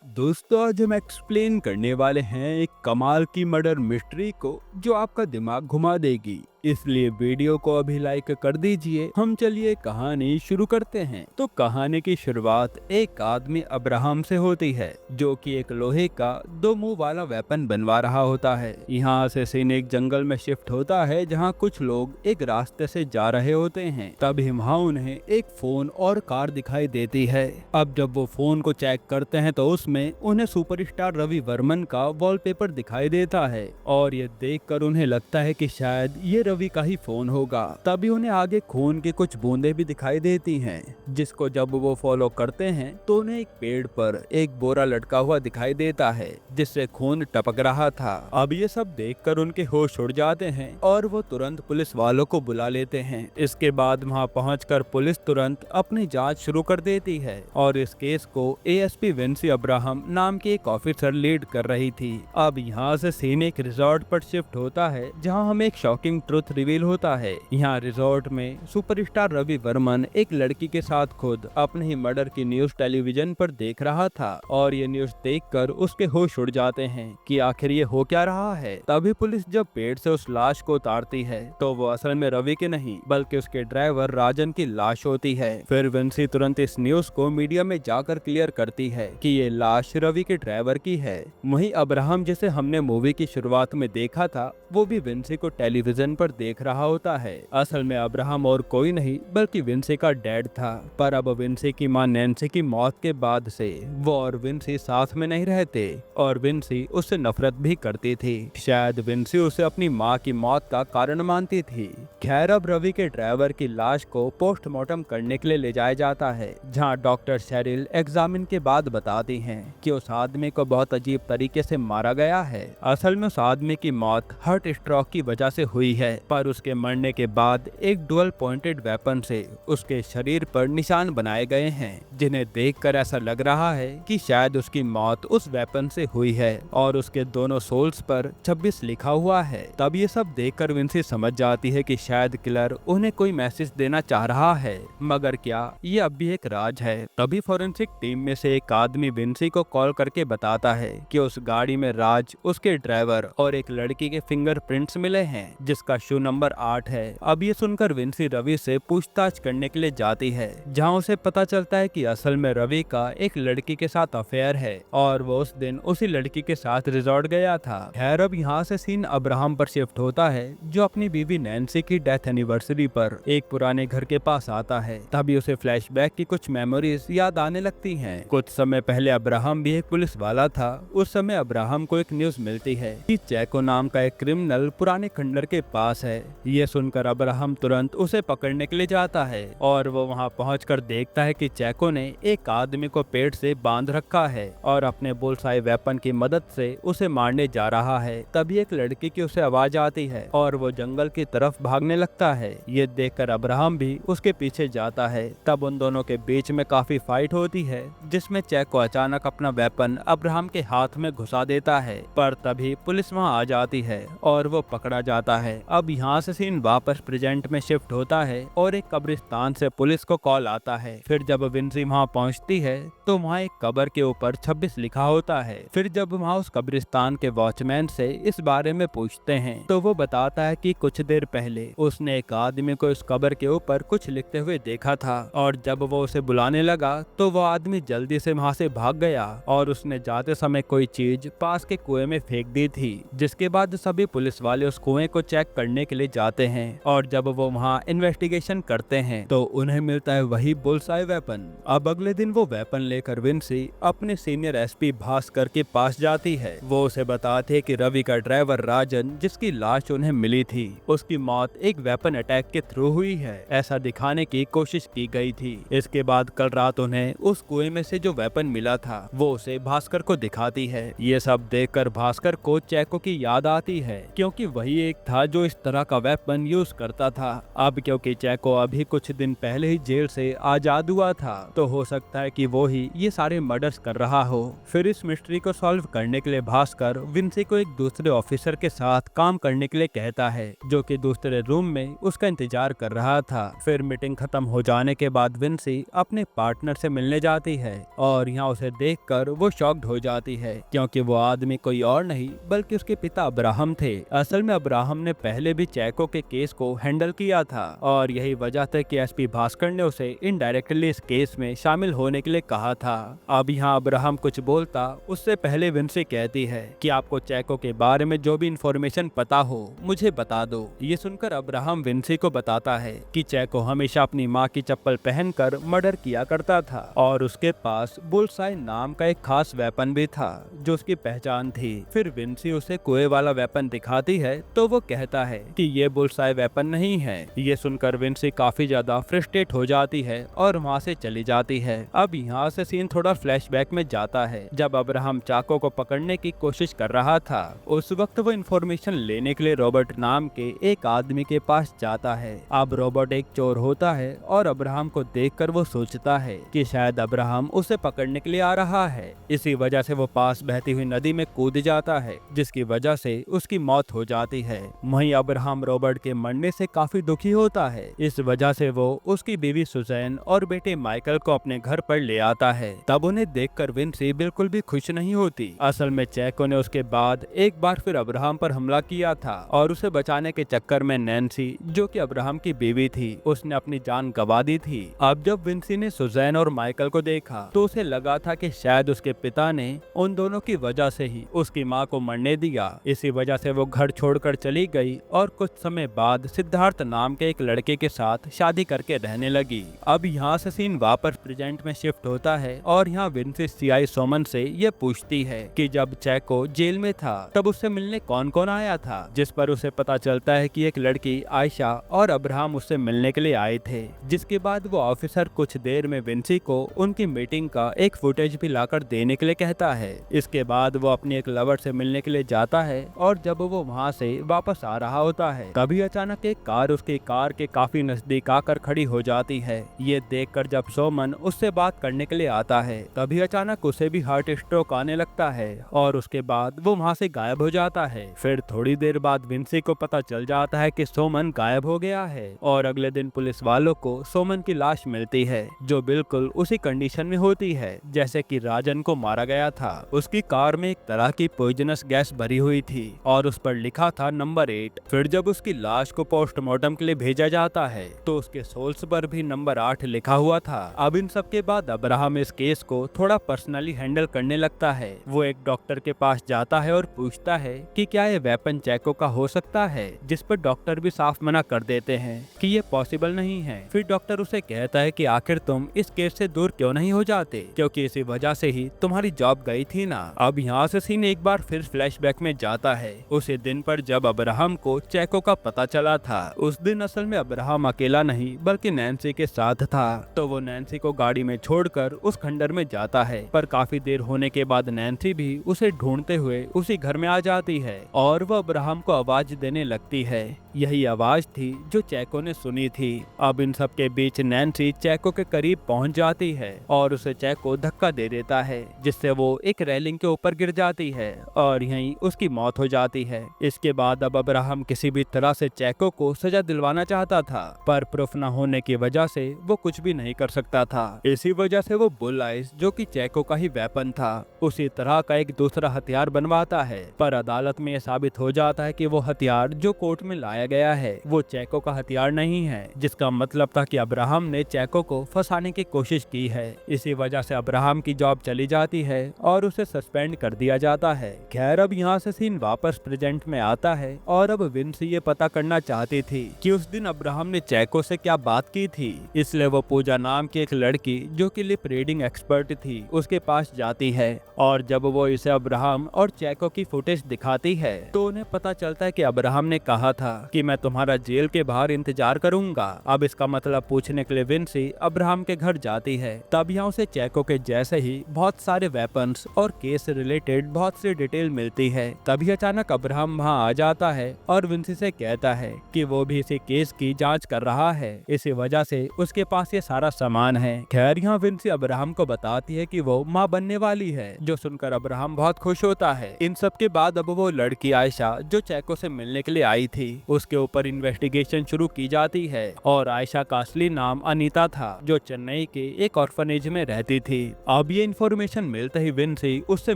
दोस्तों, आज हम एक्सप्लेन करने वाले हैं एक कमाल की मर्डर मिस्ट्री को जो आपका दिमाग घुमा देगी। इसलिए वीडियो को अभी लाइक कर दीजिए। हम चलिए कहानी शुरू करते हैं। तो कहानी की शुरुआत एक आदमी अब्राहम से होती है जो कि एक लोहे का 2 मुंह वाला वेपन बनवा रहा होता है। यहाँ से सीन एक जंगल में शिफ्ट होता है जहाँ कुछ लोग एक रास्ते से जा रहे होते हैं। तभी वहाँ उन्हें एक फोन और कार दिखाई देती है। अब जब वो फोन को चेक करते हैं तो उसमें उन्हें सुपरस्टार रवि वर्मन का वॉलपेपर दिखाई देता है और ये देखकर उन्हें लगता है कि शायद ये रवि का ही फोन होगा। तभी उन्हें आगे खून की कुछ बूंदें भी दिखाई देती हैं, जिसको जब वो फॉलो करते हैं तो उन्हें एक पेड़ पर एक बोरा लटका हुआ दिखाई देता है जिससे खून टपक रहा था। अब ये सब देखकर उनके होश उड़ जाते हैं और वो तुरंत पुलिस वालों को बुला लेते हैं। इसके बाद वहाँ पहुंचकर पुलिस तुरंत अपनी जांच शुरू कर देती है और इस केस को एएसपी विंसी अब्राहम नाम की एक ऑफिसर लीड कर रही थी। अब यहाँ से सीन एक रिजॉर्ट पर शिफ्ट होता है जहाँ हमें एक शॉकिंग ट्रुथ रिवील होता है। यहाँ रिजॉर्ट में सुपरस्टार रवि वर्मन एक लड़की के साथ खुद अपने ही मर्डर की न्यूज टेलीविजन पर देख रहा था और ये न्यूज देखकर उसके होश उड़ जाते हैं कि आखिर ये हो क्या रहा है। तभी पुलिस जब पेड़ से उस लाश को उतारती है तो वो असल में रवि की नहीं बल्कि उसके ड्राइवर राजन की लाश होती है। फिर विंसी तुरंत इस न्यूज को मीडिया में जाकर क्लियर करती है कि ये लाश रवि के ड्राइवर की है। वहीं अब्राहम जिसे हमने मूवी की शुरुआत में देखा था वो भी विंसी को टेलीविजन पर देख रहा होता है। असल में अब्राहम और कोई नहीं बल्कि विंसी का डैड था। पर अब विंसी की मां नैन्सी की मौत के बाद से वो और विंसी साथ में नहीं रहते और विंसी उससे नफरत भी करती थी। शायद विंसी उसे अपनी मां की मौत का कारण मानती थी। खैर, अब रवि के ड्राइवर की लाश को पोस्टमार्टम करने के लिए ले जाया जाता है जहां डॉक्टर शेरिल एग्जामिन के बाद बताती हैं कि उस आदमी को बहुत अजीब तरीके से मारा गया है। असल में उस आदमी की मौत हार्ट स्ट्रोक की वजह से हुई है, पर उसके मरने के बाद एक डुअल पॉइंटेड वेपन से उसके शरीर पर निशान बनाए गए हैं जिन्हें देखकर ऐसा लग रहा है कि शायद उसकी मौत उस वेपन से हुई है और उसके दोनों सोल्स पर 26 लिखा हुआ है। तब ये सब देखकर विंसी समझ जाती है कि शायद किलर उन्हें कोई मैसेज देना चाह रहा है, मगर क्या ये अब भी एक राज है। तभी फोरेंसिक टीम में से एक आदमी विंसी को कॉल करके बताता है कि उस गाड़ी में राज, उसके ड्राइवर और एक लड़की के फिंगरप्रिंट्स मिले हैं जिसका शू नंबर 8 है। अब ये सुनकर विंसी रवि से पूछताछ करने के लिए जाती है जहां उसे पता चलता है कि असल में रवि का एक लड़की के साथ अफेयर है और वो उस दिन उसी लड़की के साथ रिजॉर्ट गया था। खैर, अब यहाँ से सीन अब्राहम पर शिफ्ट होता है जो अपनी बीवी नैन्सी की डेथ एनिवर्सरी पर एक पुराने घर के पास आता है। तभी उसे फ्लैशबैक की कुछ मेमोरीज याद आने लगती हैं। कुछ समय पहले अब्राहम भी एक पुलिस वाला था। उस समय अब्राहम को एक न्यूज मिलती है कि चैको नाम का एक क्रिमिनल पुराने खंडर के पास है। ये सुनकर अब्राहम तुरंत उसे पकड़ने के लिए जाता है और वो वहाँ पहुंचकर देखता है कि चैको ने एक आदमी को पेड़ से बांध रखा है और अपने बुलसाई वेपन की मदद से उसे मारने जा रहा है। तभी एक लड़की की उसे आवाज आती है और वो जंगल की तरफ भागने लगता है। ये देखकर अब्राहम भी उसके पीछे जाता है। तब उन दोनों के बीच में काफी फाइट होती है जिसमें चैको अचानक अपना वेपन अब्राहम के हाथ में घुसा देता है, पर तभी पुलिस वहाँ आ जाती है और वो पकड़ा जाता है। अब यहाँ से सीन वापस प्रेजेंट में शिफ्ट होता है और एक कब्रिस्तान से पुलिस को कॉल आता है। फिर जब विंसी वहाँ पहुँचती है तो वहाँ एक कब्र के ऊपर 26 लिखा होता है। फिर जब वहाँ उस कब्रिस्तान के वॉचमैन से इस बारे में पूछते हैं तो वो बताता है कि कुछ देर पहले उसने एक आदमी को इस कब्र के ऊपर कुछ लिखते हुए देखा था और जब वो उसे बुलाने लगा तो वो आदमी जल्दी से वहाँ से भाग गया और उसने जाते समय कोई चीज पास के कुएं में फेंक दी थी। जिसके बाद सभी पुलिस वाले उस कुएं को चेक करने के लिए जाते हैं और जब वो वहाँ इन्वेस्टिगेशन करते हैं तो उन्हें मिलता है वही बुलसाई वेपन। अब अगले दिन वो वेपन लेकर विंसी अपने सीनियर एसपी भास्कर के पास जाती है। वो उसे बताते हैं कि रवि का ड्राइवर राजन, जिसकी लाश उन्हें मिली थी, उसकी मौत एक वेपन अटैक के थ्रू हुई है, ऐसा दिखाने की कोशिश की गई थी। इसके बाद कल रात उन्हें उस कुएं में से जो वेपन मिला था वो उसे भास्कर को दिखाती है। ये सब देखकर भास्कर को चैको की याद आती है क्योंकि वही एक था जो इस तरह का वेपन यूज करता था। अब क्योंकि चैको अभी कुछ दिन पहले ही जेल से आजाद हुआ था, तो हो सकता है कि वो ही ये सारे मर्डर्स कर रहा हो। फिर इस मिस्ट्री को सॉल्व करने के लिए भास्कर विंसी को एक दूसरे ऑफिसर के साथ काम करने के लिए कहता है, जो कि दूसरे रूम में उसका इंतजार कर रहा था। फिर मीटिंग खत्म हो जाने के बाद विंसी अपने पार्टनर से मिलने जाती है और यहाँ उसे देखकर वो शॉक्ड हो जाती है, क्योंकि वो आदमी कोई और नहीं बल्कि उसके पिता अब्राहम थे। असल में अब्राहम ने पहले भी चैको के केस को हैंडल किया था और यही वजह थी कि एसपी भास्कर ने उसे इनडायरेक्टली इस केस में शामिल होने के लिए कहा था। अब यहाँ अब्राहम कुछ बोलता उससे पहले विंसी कहती है कि आपको चैको के बारे में जो भी इंफॉर्मेशन पता हो मुझे बता दो। ये सुनकर अब्राहम विंसी को बताता है कि चैको हमेशा अपनी माँ की चप्पल पहनकर मर्डर किया करता था और उसके पास बुलसाई नाम का एक खास वेपन भी था जो उसकी पहचान थी। फिर विंसी उसे कुएं वाला वेपन दिखाती है तो वो कहता है कि ये बुलसाई वेपन नहीं है। ये सुनकर विंसी काफी ज्यादा फ्रस्ट्रेट हो जाती है और वहाँ से चली जाती है। अब यहाँ से सीन थोड़ा फ्लैशबैक में जाता है जब अब्राहम चाको को पकड़ने की कोशिश कर रहा था। उस वक्त वो इन्फॉर्मेशन लेने के लिए रॉबर्ट नाम के एक आदमी के पास जाता है। अब रॉबर्ट एक चोर होता है और अब्राहम को देखकर वो सोचता है कि शायद अब्राहम उसे पकड़ने के लिए आ रहा है। इसी वजह से वो पास बहती हुई नदी में कूद जाता है, जिसकी वजह से उसकी मौत हो जाती है। वहीं अब्राहम रॉबर्ट के मरने से काफी दुखी होता है। इस वजह से वो उसकी बीवी सुजैन और बेटे माइकल को अपने घर पर ले आता है। तब उन्हें देखकर विंसी बिल्कुल भी खुश नहीं होती। असल में चैको ने उसके बाद एक बार फिर अब्राहम पर हमला किया था और उसे बचाने के चक्कर में नैन्सी, जो कि अब्राहम की बीवी थी, उसने अपनी जान गंवा दी थी। अब जब विंसी ने सुजैन और माइकल को देखा तो उसे लगा था कि शायद उसके पिता ने उन दोनों की वजह से ही उसकी माँ को मरने दिया। इसी वजह से वो घर छोड़कर चली गई और कुछ समय बाद सिद्धार्थ नाम के एक लड़के के साथ शादी करके रहने लगी। अब यहाँ से सीन वापस प्रेजेंट में शिफ्ट होता है और यहाँ विंसी सीआई सोमन से ये पूछती है कि जब चैको जेल में था तब उससे मिलने कौन कौन आया था, जिस पर उसे पता चलता है कि एक लड़की आयशा और अब्राहम उससे मिलने के लिए आए थे। जिसके बाद वो ऑफिसर कुछ देर में विंसी को उनकी मीटिंग का एक फुटेज भी लाकर देने के लिए कहता है। इसके बाद वो अपनी एक लवर से मिलने के लिए जाता है और जब वो वहाँ से वापस आ रहा होता है तभी अचानक एक कार उसकी कार के काफी नजदीक आकर खड़ी हो जाती है। ये देखकर जब सोमन उससे बात करने के लिए आता है तभी अचानक उसे भी हार्ट स्ट्रोक आने लगता है और उसके बाद वो वहाँ से गायब हो जाता है। फिर थोड़ी देर बाद विंसी को पता चल जाता है कि सोमन गायब हो गया है और अगले दिन पुलिस वालों को सोमन की लाश मिलती है, जो बिल्कुल उसी कंडीशन में होती है जैसे कि राजन को मारा गया था। उसकी कार में एक तरह की पॉइजनस गैस भरी हुई थी और उस पर लिखा था नंबर 8। फिर जब उसकी लाश को पोस्टमार्टम के लिए भेजा जाता है तो उसके सोल्स पर भी नंबर 8 लिखा हुआ था। अब इन सब के बाद अब्राहम इस केस को थोड़ा पर्सनली हैंडल करने लगता है। वो एक डॉक्टर के पास जाता है और पूछता है कि क्या ये वेपन चैको का हो सकता है, जिस पर डॉक्टर भी साफ मना कर देते हैं कि ये पॉसिबल नहीं है। फिर डॉक्टर उसे कहता है कि आखिर तुम इस केस से दूर क्यों नहीं हो जाते, क्योंकि इसी वजह से ही तुम्हारी जॉब गई थी ना। अब यहाँ से सीन एक बार फिर फ्लैशबैक में जाता है उसी दिन पर जब अब्राहम को चैको का पता चला था। उस दिन असल में अब्राहम अकेला नहीं बल्कि नैन्सी के साथ था, तो वो नैन्सी को गाड़ी में छोड़कर उस खंडर में जाता है। पर काफी देर होने के बाद नैन्सी भी उसे ढूंढते हुए उसी घर में आ जाती है और वो अब्राहम को आवाज देने लगती है। यही आवाज थी जो चैको ने सुनी थी। अब इन सब के बीच नैन्सी चैको के करीब पहुंच जाती है और उसे चैको धक्का दे देता है, जिससे वो एक रेलिंग के ऊपर गिर जाती है और यहीं उसकी मौत हो जाती है। इसके बाद अब अब्राहम किसी भी तरह से चैको को सजा दिलवाना चाहता था, पर प्रूफ न होने की वजह से वो कुछ भी नहीं कर सकता था। इसी वजह से वो बुल आइस, जो कि चैको का ही वेपन था, उसी तरह का एक दूसरा हथियार बनवाता है। पर अदालत में यह साबित हो जाता है कि वो हथियार जो कोर्ट में लाया गया है वो चैको का हथियार नहीं है, जिसका मतलब था कि अब्राहम ने चैको को फंसाने की कोशिश की है। इसी वजह से अब्राहम की जॉब चली जाती है और उसे सस्पेंड कर दिया जाता है। खैर अब यहाँ से सीन वापस प्रेजेंट में आता है और अब विंसी ये पता करना चाहती थी कि उस दिन अब्राहम ने चैको से क्या बात की थी। इसलिए वो पूजा नाम की एक लड़की जो कि लिप रीडिंग एक्सपर्ट थी उसके पास जाती है और जब वो इसे अब्राहम और चैको की फुटेज दिखाती है तो उन्हें पता चलता है कि अब्राहम ने कहा था कि मैं तुम्हारा जेल के बाहर इंतजार करूंगा। अब इसका मतलब पूछने के लिए विंसी अब्राहम के घर जाती है। तब यहाँ उसे चेको के जैसे ही बहुत सारे वेपन्स और केस से रिलेटेड बहुत सी डिटेल मिलती है। तभी अचानक अब्राहम वहाँ आ जाता है और विंसी से कहता है कि वो भी इसी केस की जांच कर रहा है, इसी वजह से उसके पास ये सारा सामान है। खैर यहाँ विंसी अब्राहम को बताती है कि वो माँ बनने वाली है, जो सुनकर अब्राहम बहुत खुश होता है। इन सब के बाद अब वो लड़की आयशा जो चेको से मिलने के लिए आई थी, उसके ऊपर इन्वेस्टिगेशन शुरू की जाती है और आयशा का असली नाम अनीता था, जो चेन्नई के एक ऑर्फनेज में रहती थी। अब ये इन्फॉर्मेशन मिलते ही विंसी उससे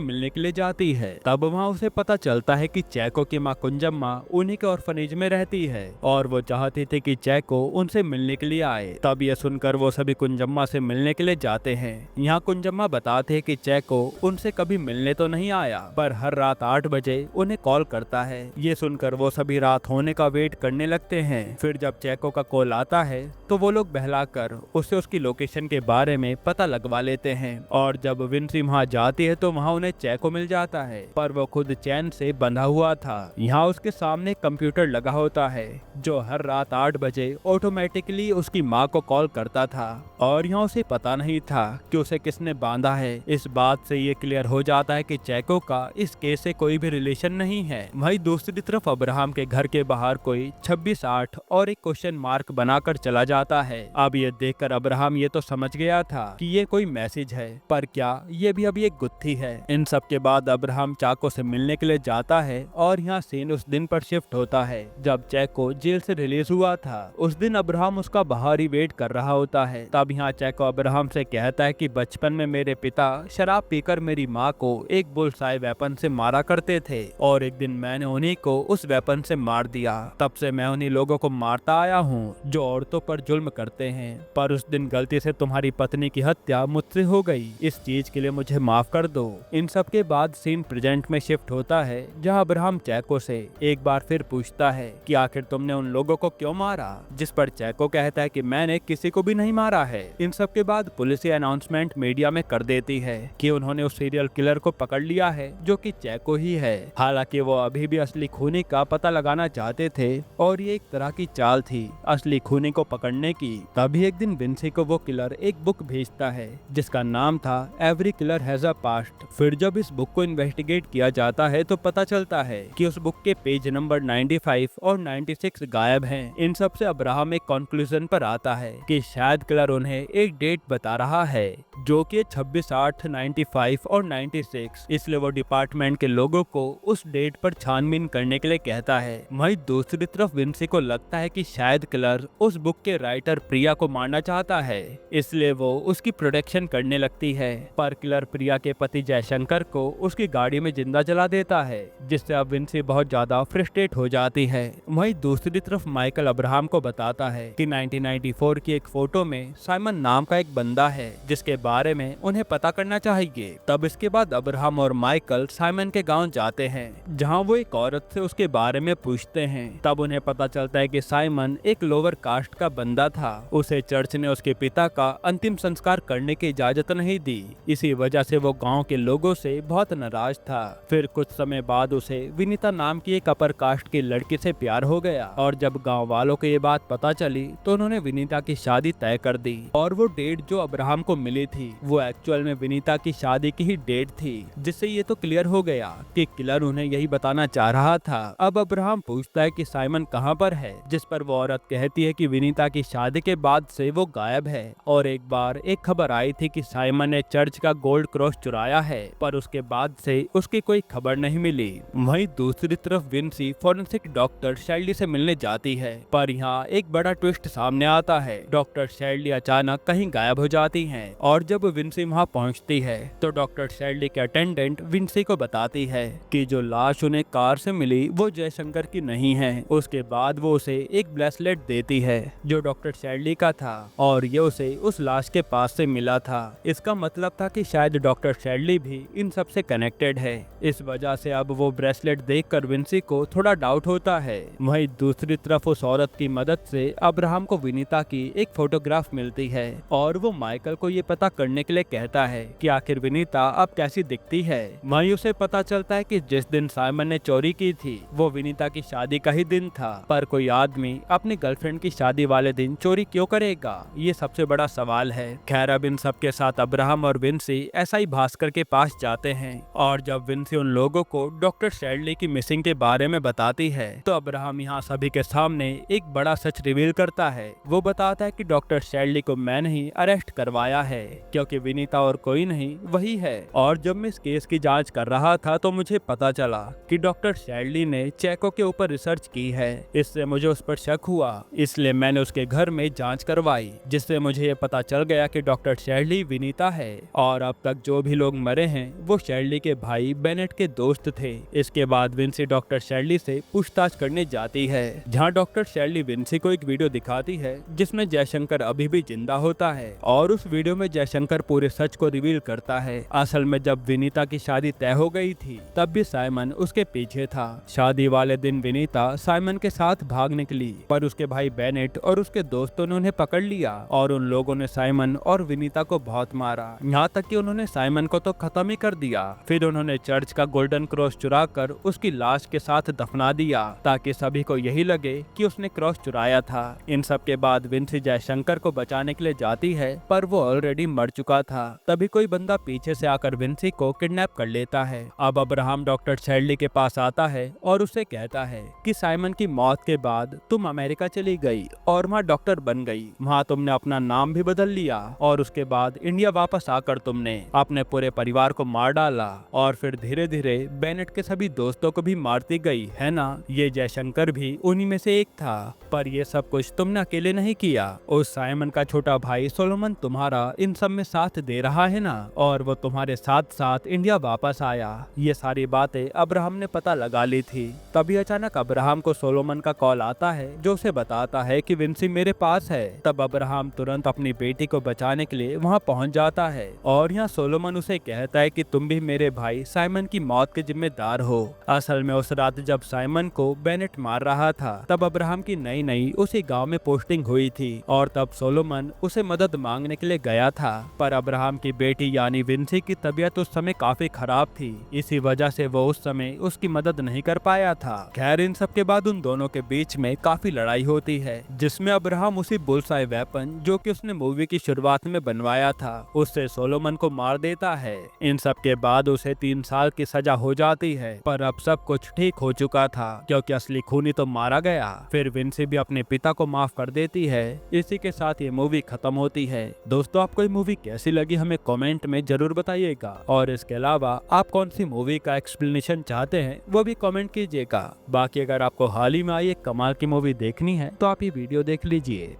मिलने के लिए जाती है। तब वहाँ उसे पता चलता है कि चेको की माँ कुंजम्मा उन्हीं के ऑर्फनेज में रहती है और वो चाहती थी कि चेको उनसे मिलने के लिए आए। तब ये सुनकर वो सभी कुंजम्मा से मिलने के लिए जाते हैं। यहाँ कुंजम्मा बताते हैं कि चेको उनसे कभी मिलने तो नहीं आया, पर हर रात 8 बजे उन्हें कॉल करता है। ये सुनकर वो सभी रात होने का वेट करने लगते हैं। फिर जब चेको का कॉल आता है तो वो लोग बहलाकर उससे उसकी लोकेशन के बारे में पता लगवा लेते हैं और जब विंसी वहाँ जाती है तो वहाँ उन्हें चेको मिल जाता है, पर वो खुद चैन से बंधा हुआ था। यहाँ उसके सामने कंप्यूटर लगा होता है जो हर रात 8 बजे ऑटोमेटिकली उसकी माँ को कॉल करता था और यहाँ उसे पता नहीं था कि उसे किसने बांधा है। इस बात से ये क्लियर हो जाता है कि चेको का इस केस से कोई भी रिलेशन नहीं है। वहीं दूसरी तरफ अब्राहम के घर के बाहर कोई 26-8 और एक क्वेश्चन मार्क बनाकर चला जाता है। अब ये देखकर अब्राहम ये तो समझ गया था कि ये कोई मैसेज है, पर क्या ये भी अभी एक गुत्थी है। इन सब के बाद अब्राहम चाको से मिलने के लिए जाता है और यहाँ सीन उस दिन पर शिफ्ट होता है जब चेको जेल से रिलीज हुआ था। उस दिन अब्राहम उसका बाहर ही वेट कर रहा होता है। तब यहाँ चेको अब्राहम से कहता है कि बचपन में मेरे पिता शराब पीकर मेरी माँ को एक बुलसाई वेपन से मारा करते थे और एक दिन मैंने उन्हीं को उस वेपन से मार दिया। तब से मैं उन्हीं लोगों को मारता आया हूँ जो औरतों पर जुल्म करते हैं, पर उस दिन गलती से तुम्हारी पत्नी की हत्या मुझसे हो गई। इस चीज के लिए मुझे माफ कर दो। इन सब के बाद सीन प्रेजेंट में शिफ्ट होता है जहाँ अब्राहम चेको से एक बार फिर पूछता है कि आखिर तुमने उन लोगों को क्यों मारा, जिस पर चेको कहता है कि मैंने किसी को भी नहीं मारा है। इन सब के बाद पुलिस ये अनाउंसमेंट मीडिया में कर देती है कि उन्होंने उस सीरियल किलर को पकड़ लिया है जो कि चेको ही है। हालांकि वो अभी भी असली खूनी का पता लगाना चाहते थे और ये एक तरह की चाल थी असली खूनी को पकड़ने की। तभी एक दिन विंसी को वो किलर एक बुक भेजता है जिसका नाम था every killer has a past. फिर जब इस बुक को इन्वेस्टिगेट किया जाता है तो पता चलता है कि उस बुक के पेज नंबर 95 और 96 गायब हैं। इन सब से अब्राहम एक कंक्लूजन पर आता है कि शायद किलर उन्हें एक डेट बता रहा है जो कि 26/8, 95 और 96, इसलिए वो डिपार्टमेंट के लोगों को उस डेट पर छानबीन करने के लिए कहता है। वहीं दूसरी तरफ विंसी को लगता है कि शायद किलर उस बुक के राइटर प्रिया को मारना चाहता है, इसलिए वो उसकी प्रोटेक्शन करने लगती है। पर किलर प्रिया के पति जयशंकर को उसकी गाड़ी में जिंदा जला देता है, जिससे अब विंसी बहुत ज्यादा फ्रस्ट्रेट हो जाती है। वहीं दूसरी तरफ माइकल अब्राहम को बताता है कि 1994 की एक फोटो में साइमन नाम का एक बंदा है जिसके बारे में उन्हें पता करना चाहिए। तब इसके बाद अब्राहम और माइकल साइमन के गांव जाते हैं जहां वो एक औरत से उसके बारे में पूछते हैं। तब उन्हें पता चलता है कि साइमन एक लोअर कास्ट का बंदा था। उसे चर्च ने उसके पिता का अंतिम संस्कार करने की इजाजत नहीं दी, इसी वजह से वो गांव के लोगों से बहुत नाराज था। फिर कुछ समय बाद उसे विनीता नाम की एक अपर कास्ट की लड़की से प्यार हो गया और जब गांव वालों को ये बात पता चली तो उन्होंने विनीता की शादी तय कर दी और वो डेट जो अब्राहम को मिली थी वो एक्चुअल में विनीता की शादी की ही डेट थी, जिससे ये तो क्लियर हो गया कि किलर उन्हें यही बताना चाह रहा था। अब अब्राहम पूछता है कि साइमन कहाँ पर है, जिस पर वो औरत कहती है कि विनीता की शादी के बाद से वो गायब है और एक बार एक खबर आई थी कि साइमन ने चर्च का गोल्ड क्रॉस चुराया है, पर उसके बाद से उसकी कोई खबर नहीं मिली। वहीं दूसरी तरफ विंसी फॉरेंसिक डॉक्टर शेल्डी से मिलने जाती है, पर यहाँ एक बड़ा ट्विस्ट सामने आता है। डॉक्टर शेल्डी अचानक कहीं गायब हो जाती हैं और जब विंसी वहाँ पहुँचती है तो डॉक्टर शेल्डी के अटेंडेंट विंसी को बताती है कि जो लाश उन्हें कार से मिली वो जयशंकर की नहीं है। उसके बाद वो उसे एक ब्रेसलेट देती है जो डॉक्टर शेल्डी का था और ये उसे उस लाश के पास से मिला था। इसका मतलब था कि शायद डॉक्टर शेल्डी भी इन सब से कनेक्टेड है। इस वजह से अब वो ब्रेसलेट देखकर विंसी को थोड़ा डाउट होता है। वहीं दूसरी तरफ उस औरत की मदद से अब्राहम को विनीता की एक फोटोग्राफ मिलती है और वो माइकल को ये पता करने के लिए कहता है कि आखिर विनीता अब कैसी दिखती है। वहीं उसे पता चलता है कि जिस दिन साइमन ने चोरी की थी वो विनीता की शादी का ही दिन था, पर कोई आदमी अपनी गर्लफ्रेंड की शादी वाले दिन चोरी क्यों करेगा, ये सबसे बड़ा सवाल है। खैर अब इन सब के साथ अब्राहम और विंसी एसआई भास्कर के पास जाते हैं और जब विंसी उन लोगों को डॉक्टर शैडली की मिसिंग के बारे में बताती है तो अब्राहम यहाँ सभी के सामने एक बड़ा सच रिवील करता है। वो बताता है कि डॉक्टर शैडली को मैंने ही अरेस्ट करवाया है क्योंकि विनीता और कोई नहीं वही है। और जब मैं इस केस की जांच कर रहा था तो मुझे पता चला कि डॉक्टर शैडली ने चेको के ऊपर रिसर्च की है। इससे मुझे उस पर शक हुआ, इसलिए मैंने उसके घर में जांच करवाई, जिससे मुझे ये पता चल गया कि डॉक्टर शैडली विनीता है और अब तक जो भी लोग मरे हैं वो शैडली के भाई बेनेट के दोस्त थे। इसके बाद विंसी डॉक्टर शैडली से पूछताछ करने जाती है, जहां डॉक्टर शैडली विंसी को एक वीडियो दिखाती है जिसमें जयशंकर अभी भी जिंदा होता है और उस वीडियो में जयशंकर पूरे सच को रिवील करता है। असल में जब विनीता की शादी तय हो गई थी तब भी साइमन उसके पीछे था। शादी वाले दिन विनीता साइमन के साथ भाग निकली, पर उसके भाई बेनेट और उसके दोस्तों ने उन्हें पकड़ लिया और उन लोगों ने साइमन और विनीता को बहुत मारा, यहाँ तक कि उन्होंने साइमन को तो खत्म ही कर दिया। फिर उन्होंने चर्च का गोल्डन क्रॉस चुरा कर उसकी लाश के साथ दफना दिया ताकि सभी को यही लगे कि उसने क्रॉस चुराया था। इन सब के बाद विंसी जयशंकर को बचाने के लिए जाती है, पर वो ऑलरेडी मर चुका था। तभी कोई बंदा पीछे से आकर विंसी को किडनैप कर लेता है। अब अब्राहम डॉक्टर शैडली के पास आता है और उसे कहता है कि साइमन की मौत के बाद तुम अमेरिका चली गई और वहाँ डॉक्टर बन गई, वहाँ तुमने अपना नाम भी बदल लिया और उसके बाद इंडिया वापस आकर तुमने अपने पूरे परिवार को मार डाला और फिर धीरे धीरे बेनेट के सभी दोस्तों को भी मारती गई, है ना। ये जयशंकर भी उन्हीं में से एक था, पर ये सब कुछ तुमने अकेले नहीं किया। उस साइमन का छोटा भाई सोलोमन तुम्हारा इन सब में साथ दे रहा है ना, और वो तुम्हारे साथ साथ इंडिया वापस आया। ये सारी बातें अब्राहम ने पता लगा ली थी। तभी अचानक अब्राहम को सोलोमन का कॉल आता है जो उसे बताता है कि विंसी मेरे पास है। तब अब्राहम तुरंत अपनी बेटी को बचाने के लिए वहाँ पहुँच जाता है और यहाँ सोलोमन उसे कहता है कि तुम भी मेरे भाई साइमन की मौत के जिम्मेदार हो। असल में उस रात जब साइमन को बेनेट मार रहा था तब अब्राहम की नई नई उसी गांव में पोस्टिंग हुई थी और तब सोलोमन उसे मदद मांगने के लिए गया था, पर अब्राहम की बेटी यानी विंसी की तबीयत उस समय काफी खराब थी, इसी वजह से वो उस समय उसकी मदद नहीं कर पाया था। खैर इन सब के बाद उन दोनों के बीच में काफी लड़ाई होती है, जिसमें अब्राहम उसी बुलसाई वेपन जो कि उसने मूवी की शुरुआत में बनवाया था उससे सोलोमन को मार देता है। इन सब के बाद उसे 3 साल की सजा हो जाती है, पर अब सब कुछ ठीक हो चुका था क्योंकि असली खूनी तो मारा गया। फिर विंसी भी अपने पिता को माफ कर देती है। इसी के साथ ये मूवी खत्म होती है। दोस्तों आपको ये मूवी कैसी लगी हमें कमेंट में जरूर बताइएगा, और इसके अलावा आप कौन सी मूवी का एक्सप्लेनेशन चाहते हैं वो भी कमेंट कीजिएगा। बाकी अगर आपको हाल ही में आई एक कमाल की मूवी देखनी है तो आप ये वीडियो देख लीजिए।